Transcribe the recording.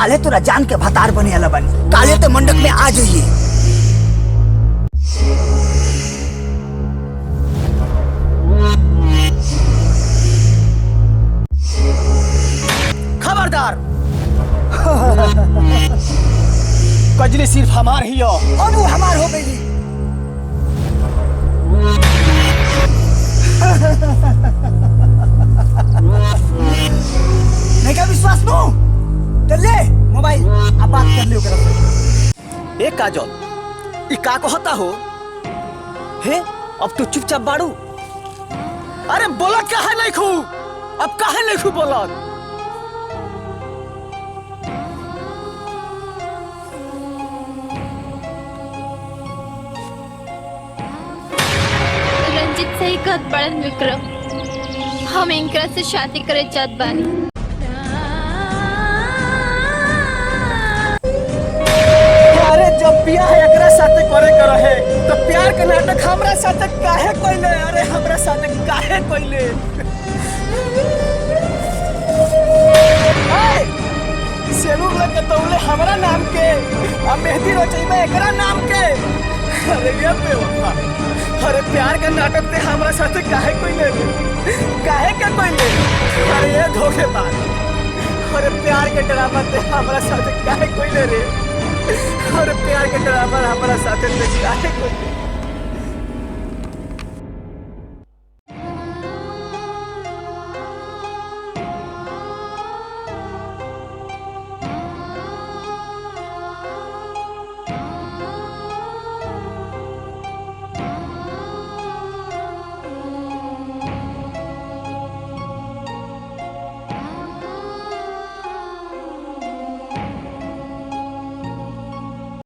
काले तोरा जान के भतार बने वाला बनी। काले तो मंडप में आ जाइए। खबरदार कजली सिर्फ हमार ही हो और वो हमार हो गई। नहीं का विश्वास नो तो ले मोबाइल अब बात कर लियो कर। ए काजल ई का कहता हो हे अब तू चुपचाप बाड़ू। अरे बोलत काहे नहीं खू अब काहे नहीं खू बोलत। रंजित सही कहत बड़न विक्रम, हम इनकरा से शादी करे चाहत बानी। अरे जब प्यार एकरा साथे करे कर है तो प्यार के नाटक हमरा साथे काहे कोइले। अरे हमरा साथे काहे कोइले। सेलूर लगे तौले हमरा नाम के आ मेहंदी रचैबे एकरा नाम के। अरे ये बेवफा अरे प्यार का नाटक ते हमरा साथे काहे कोइले काहे के कोइले। अरे ये धोखेबाज अरे प्यार के ड्रामा ते हमरा साथे काहे कोइले रे। अरे प्यार के ड्रामा हमरा साथे ते काहे कोइले।